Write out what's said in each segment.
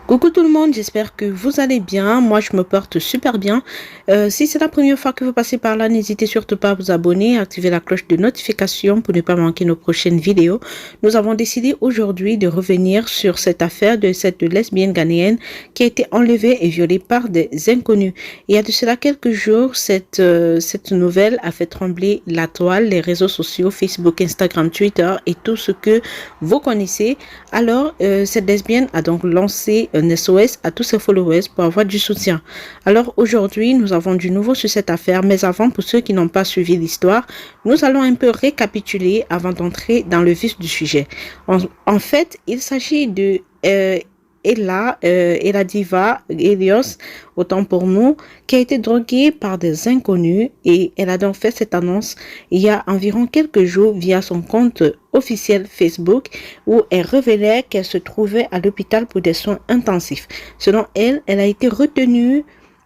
Coucou tout le monde, j'espère que vous allez bien. Moi, je me porte super bien. Si c'est la première fois que vous passez par là, n'hésitez surtout pas à vous abonner, à activer la cloche de notification pour ne pas manquer nos prochaines vidéos. Nous avons décidé aujourd'hui de revenir sur cette affaire de cette lesbienne ghanéenne qui a été enlevée et violée par des inconnus. Il y a de cela quelques jours, cette nouvelle a fait trembler la toile, les réseaux sociaux, Facebook, Instagram, Twitter et tout ce que vous connaissez. Alors, cette lesbienne a donc lancé un SOS à tous ses followers pour avoir du soutien. Alors aujourd'hui, nous avons du nouveau sur cette affaire, mais avant, pour ceux qui n'ont pas suivi l'histoire, nous allons un peu récapituler avant d'entrer dans le vif du sujet. En fait, il s'agit de Ella Diva Elios, autant pour nous, qui a été droguée par des inconnus et elle a donc fait cette annonce il y a environ quelques jours via son compte officiel Facebook où elle révélait qu'elle se trouvait à l'hôpital pour des soins intensifs. Selon elle, elle a été retenue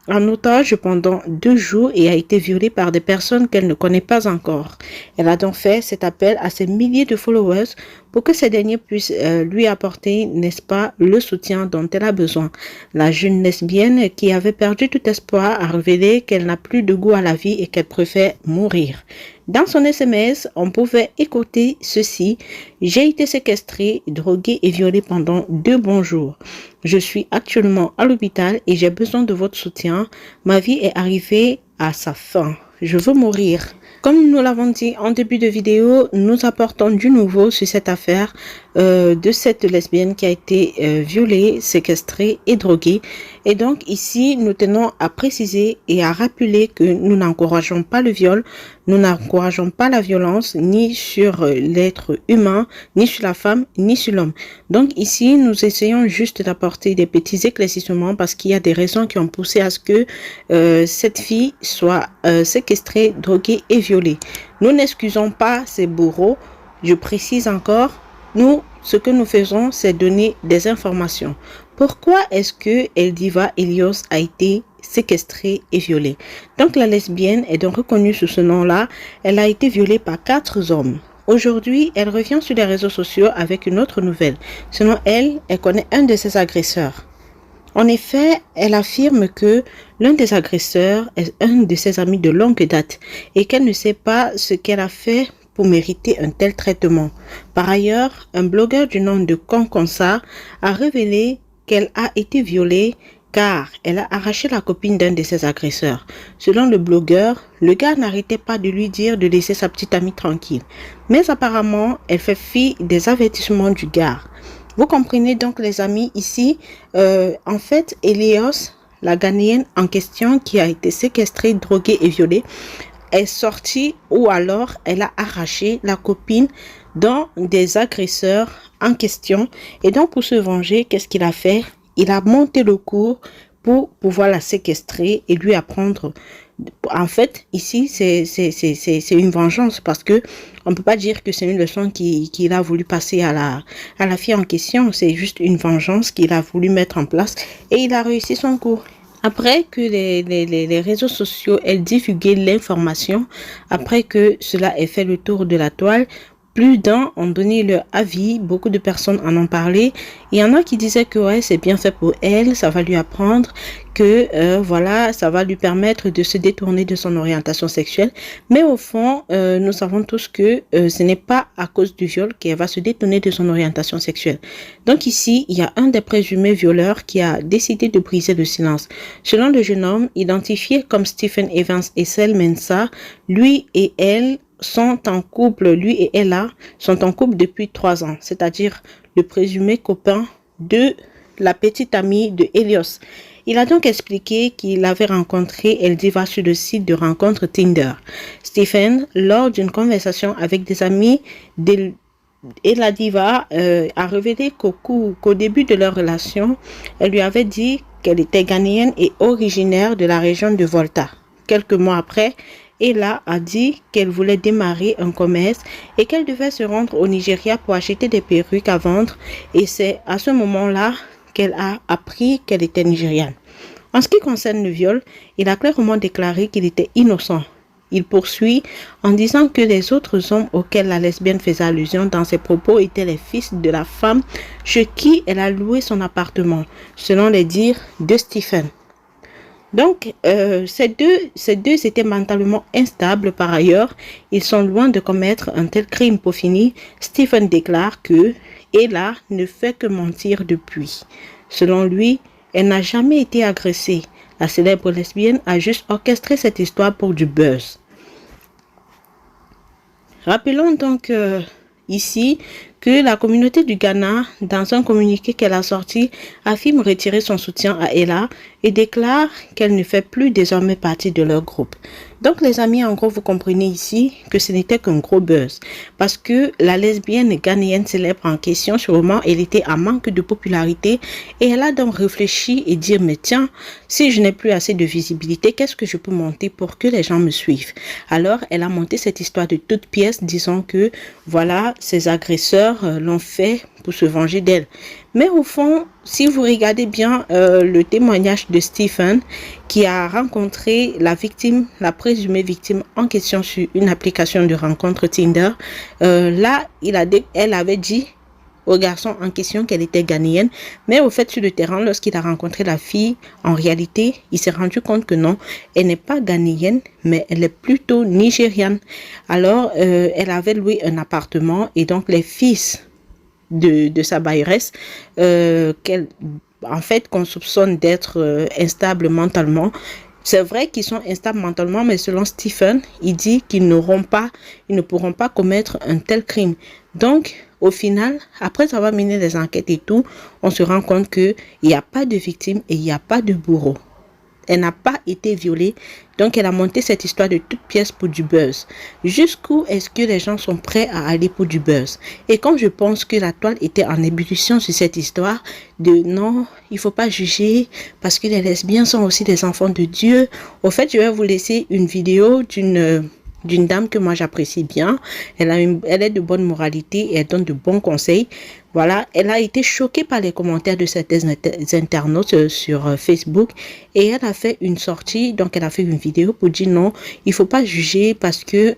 en otage pendant 2 jours et a été violée par des personnes qu'elle ne connaît pas encore. Elle a donc fait cet appel à ses milliers de followers pour que ces derniers puissent lui apporter, n'est-ce pas, le soutien dont elle a besoin. La jeune lesbienne qui avait perdu tout espoir a révélé qu'elle n'a plus de goût à la vie et qu'elle préfère mourir. Dans son SMS, on pouvait écouter ceci: j'ai été séquestrée, droguée et violée pendant 2 bons jours. Je suis actuellement à l'hôpital et j'ai besoin de votre soutien. Ma vie est arrivée à sa fin. Je veux mourir. Comme nous l'avons dit en début de vidéo, nous apportons du nouveau sur cette affaire de cette lesbienne qui a été violée, séquestrée et droguée. Et donc ici, nous tenons à préciser et à rappeler que nous n'encourageons pas le viol, nous n'encourageons pas la violence ni sur l'être humain, ni sur la femme, ni sur l'homme. Donc ici, nous essayons juste d'apporter des petits éclaircissements parce qu'il y a des raisons qui ont poussé à ce que cette fille soit séquestrée, droguée et violée. Nous n'excusons pas ces bourreaux. Je précise encore, nous, ce que nous faisons, c'est donner des informations. Pourquoi est-ce que Eldiva Elios a été séquestrée et violée? Donc la lesbienne est donc reconnue sous ce nom-là. Elle a été violée par 4 hommes. Aujourd'hui, elle revient sur les réseaux sociaux avec une autre nouvelle. Selon elle, elle connaît un de ses agresseurs. En effet, elle affirme que l'un des agresseurs est un de ses amis de longue date et qu'elle ne sait pas ce qu'elle a fait pour mériter un tel traitement. Par ailleurs, un blogueur du nom de Konkonsa a révélé qu'elle a été violée car elle a arraché la copine d'un de ses agresseurs. Selon le blogueur, le gars n'arrêtait pas de lui dire de laisser sa petite amie tranquille. Mais apparemment, elle fait fi des avertissements du gars. Vous comprenez donc les amis ici, en fait, Elios, la Ghanéenne en question qui a été séquestrée, droguée et violée, est sortie ou alors elle a arraché la copine d'un des agresseurs en question. Et donc pour se venger, qu'est-ce qu'il a fait? Il a monté le coup pour pouvoir la séquestrer et lui apprendre. En fait, ici, c'est une vengeance parce que on ne peut pas dire que c'est une leçon qu'il a voulu passer à la fille en question. C'est juste une vengeance qu'il a voulu mettre en place et il a réussi son coup. Après que les réseaux sociaux aient divulgué l'information, après que cela ait fait le tour de la toile, plus d'un ont donné leur avis, beaucoup de personnes en ont parlé. Il y en a qui disaient que ouais, c'est bien fait pour elle, ça va lui apprendre que voilà, ça va lui permettre de se détourner de son orientation sexuelle. Mais au fond, nous savons tous que ce n'est pas à cause du viol qu'elle va se détourner de son orientation sexuelle. Donc ici, il y a un des présumés violeurs qui a décidé de briser le silence. Selon le jeune homme, identifié comme Stephen Evans et Sel Mensah, lui et elle sont en couple, lui et Ella sont en couple depuis 3 ans, c'est-à-dire le présumé copain de la petite amie de Elios. Il a donc expliqué qu'il avait rencontré Eldiva sur le site de rencontre Tinder. Stephen, lors d'une conversation avec des amis Eldiva, a révélé qu'au début de leur relation, elle lui avait dit qu'elle était ghanéenne et originaire de la région de Volta. Quelques mois après, Ella a dit qu'elle voulait démarrer un commerce et qu'elle devait se rendre au Nigeria pour acheter des perruques à vendre. Et c'est à ce moment-là qu'elle a appris qu'elle était nigériane. En ce qui concerne le viol, il a clairement déclaré qu'il était innocent. Il poursuit en disant que les autres hommes auxquels la lesbienne faisait allusion dans ses propos étaient les fils de la femme chez qui elle a loué son appartement, selon les dires de Stephen. Donc, ces deux étaient mentalement instables par ailleurs. Ils sont loin de commettre un tel crime. Pour finir, Stephen déclare que Ella ne fait que mentir depuis. Selon lui, elle n'a jamais été agressée. La célèbre lesbienne a juste orchestré cette histoire pour du buzz. Rappelons donc ici que la communauté du Ghana, dans un communiqué qu'elle a sorti, affirme retirer son soutien à Ella et déclare qu'elle ne fait plus désormais partie de leur groupe. Donc les amis, en gros, vous comprenez ici que ce n'était qu'un gros buzz. Parce que la lesbienne ghanéenne célèbre en question, sûrement, elle était en manque de popularité. Et elle a donc réfléchi et dit, mais tiens, si je n'ai plus assez de visibilité, qu'est-ce que je peux monter pour que les gens me suivent? Alors, elle a monté cette histoire de toutes pièces, disant que, voilà, ses agresseurs l'ont fait pour se venger d'elle. Mais au fond, si vous regardez bien le témoignage de Stephen, qui a rencontré la victime, la présumée victime en question sur une application de rencontre Tinder, là, elle avait dit au garçon en question qu'elle était ghanéenne, mais au fait sur le terrain, lorsqu'il a rencontré la fille, en réalité, il s'est rendu compte que non, elle n'est pas ghanéenne, mais elle est plutôt nigériane. Alors, elle avait loué un appartement et donc les fils de sa bailleresse, en fait, qu'on soupçonne d'être instable mentalement. C'est vrai qu'ils sont instables mentalement, mais selon Stephen, il dit qu'ils ne pourront pas commettre un tel crime. Donc, au final, après avoir mené des enquêtes et tout, on se rend compte qu'il n'y a pas de victime et il n'y a pas de bourreau. Elle n'a pas été violée, donc elle a monté cette histoire de toutes pièces pour du buzz. Jusqu'où est-ce que les gens sont prêts à aller pour du buzz? Et quand je pense que la toile était en ébullition sur cette histoire de non, il ne faut pas juger parce que les lesbiens sont aussi des enfants de Dieu. Au fait, je vais vous laisser une vidéo d'une dame que moi j'apprécie bien. Elle est de bonne moralité et elle donne de bons conseils. Voilà, elle a été choquée par les commentaires de certains internautes sur Facebook et elle a fait une sortie, donc elle a fait une vidéo pour dire non, il ne faut pas juger parce que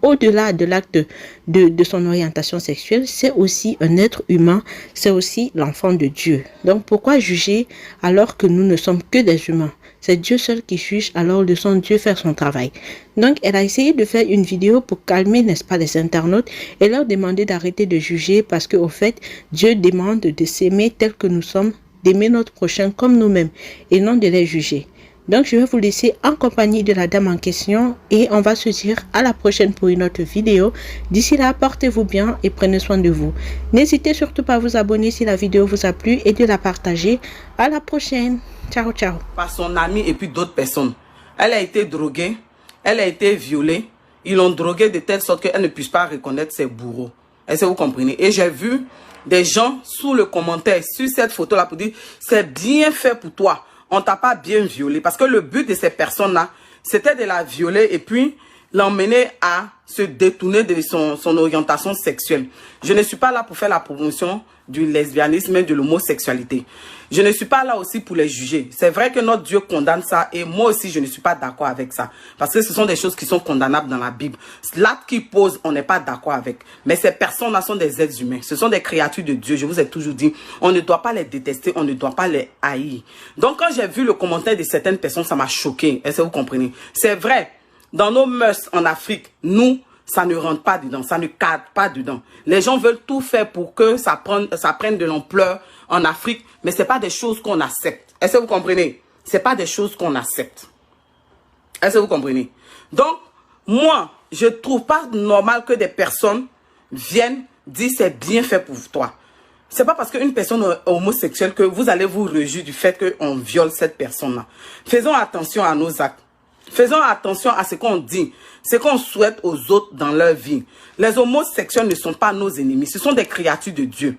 au-delà de l'acte de son orientation sexuelle, c'est aussi un être humain, c'est aussi l'enfant de Dieu. Donc pourquoi juger alors que nous ne sommes que des humains? C'est Dieu seul qui juge, alors laissons Dieu faire son travail. Donc, elle a essayé de faire une vidéo pour calmer, n'est-ce pas, les internautes et leur demander d'arrêter de juger parce qu'au fait, Dieu demande de s'aimer tel que nous sommes, d'aimer notre prochain comme nous-mêmes et non de les juger. Donc, je vais vous laisser en compagnie de la dame en question et on va se dire à la prochaine pour une autre vidéo. D'ici là, portez-vous bien et prenez soin de vous. N'hésitez surtout pas à vous abonner si la vidéo vous a plu et de la partager. À la prochaine. Ciao, ciao. Par son ami et puis d'autres personnes. Elle a été droguée, elle a été violée. Ils l'ont droguée de telle sorte qu'elle ne puisse pas reconnaître ses bourreaux. Est-ce que vous comprenez? Et j'ai vu des gens sous le commentaire sur cette photo-là pour dire c'est bien fait pour toi. On t'a pas bien violé. Parce que le but de ces personnes-là, c'était de la violer et puis l'emmener à se détourner de son orientation sexuelle. Je ne suis pas là pour faire la promotion du lesbianisme et de l'homosexualité. Je ne suis pas là aussi pour les juger. C'est vrai que notre Dieu condamne ça et moi aussi je ne suis pas d'accord avec ça. Parce que ce sont des choses qui sont condamnables dans la Bible. L'acte qu'ils posent, on n'est pas d'accord avec. Mais ces personnes-là sont des êtres humains. Ce sont des créatures de Dieu. Je vous ai toujours dit, on ne doit pas les détester, on ne doit pas les haïr. Donc quand j'ai vu le commentaire de certaines personnes, ça m'a choqué. Est-ce que vous comprenez? C'est vrai, dans nos mœurs en Afrique, nous, ça ne rentre pas dedans, ça ne cadre pas dedans. Les gens veulent tout faire pour que ça prenne de l'ampleur en Afrique, mais ce n'est pas des choses qu'on accepte. Est-ce que vous comprenez? Ce n'est pas des choses qu'on accepte. Est-ce que vous comprenez? Donc, moi, je ne trouve pas normal que des personnes viennent dire c'est bien fait pour toi. Ce n'est pas parce qu'une personne est homosexuelle que vous allez vous réjouir du fait qu'on viole cette personne-là. Faisons attention à nos actes. Faisons attention à ce qu'on dit, ce qu'on souhaite aux autres dans leur vie. Les homosexuels ne sont pas nos ennemis, ce sont des créatures de Dieu.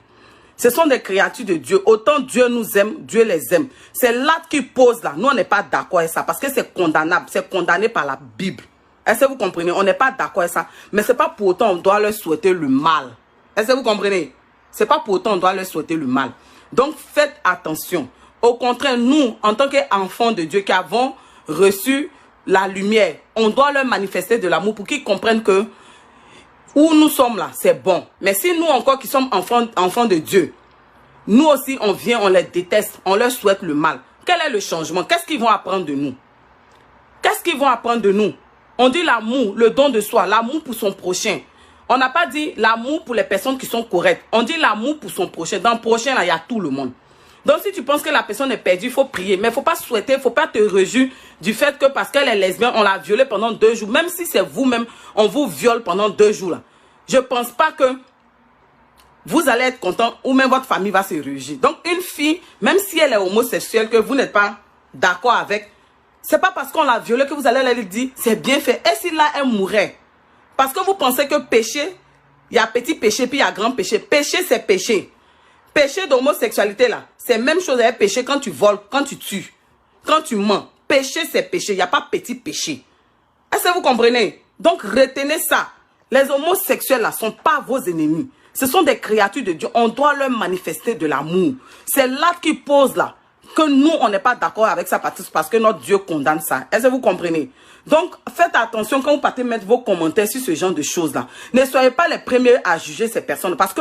Ce sont des créatures de Dieu. Autant Dieu nous aime, Dieu les aime. C'est l'acte qu'ils posent là. Nous, on n'est pas d'accord avec ça parce que c'est condamnable. C'est condamné par la Bible. Est-ce que vous comprenez? On n'est pas d'accord avec ça. Mais ce n'est pas pour autant qu'on doit leur souhaiter le mal. Est-ce que vous comprenez? Ce n'est pas pour autant qu'on doit leur souhaiter le mal. Donc, faites attention. Au contraire, nous, en tant qu'enfants de Dieu qui avons reçu la lumière. On doit leur manifester de l'amour pour qu'ils comprennent que où nous sommes là, c'est bon. Mais si nous encore qui sommes enfants de Dieu, nous aussi on vient, on les déteste, on leur souhaite le mal. Quel est le changement? Qu'est-ce qu'ils vont apprendre de nous? Qu'est-ce qu'ils vont apprendre de nous? On dit l'amour, le don de soi, l'amour pour son prochain. On n'a pas dit l'amour pour les personnes qui sont correctes. On dit l'amour pour son prochain. Dans le prochain, là, il y a tout le monde. Donc, si tu penses que la personne est perdue, il faut prier. Mais il ne faut pas souhaiter, il ne faut pas te réjouir du fait que parce qu'elle est lesbienne, on l'a violée pendant 2 jours. Même si c'est vous-même, on vous viole pendant 2 jours. Là. Je ne pense pas que vous allez être content ou même votre famille va se réjouir. Donc, une fille, même si elle est homosexuelle, que vous n'êtes pas d'accord avec, c'est pas parce qu'on l'a violée que vous allez lui dire c'est bien fait. Et si là, elle mourrait? Parce que vous pensez que péché, il y a petit péché puis il y a grand péché. Péché, c'est péché. Péché d'homosexualité, là, c'est même chose avec péché quand tu voles, quand tu tues, quand tu mens. Péché, c'est péché. Il n'y a pas petit péché. Est-ce que vous comprenez? Donc, retenez ça. Les homosexuels, là, ne sont pas vos ennemis. Ce sont des créatures de Dieu. On doit leur manifester de l'amour. C'est là qu'ils posent, là, que nous, on n'est pas d'accord avec ça parce que notre Dieu condamne ça. Est-ce que vous comprenez? Donc, faites attention quand vous partez mettre vos commentaires sur ce genre de choses-là. Ne soyez pas les premiers à juger ces personnes parce que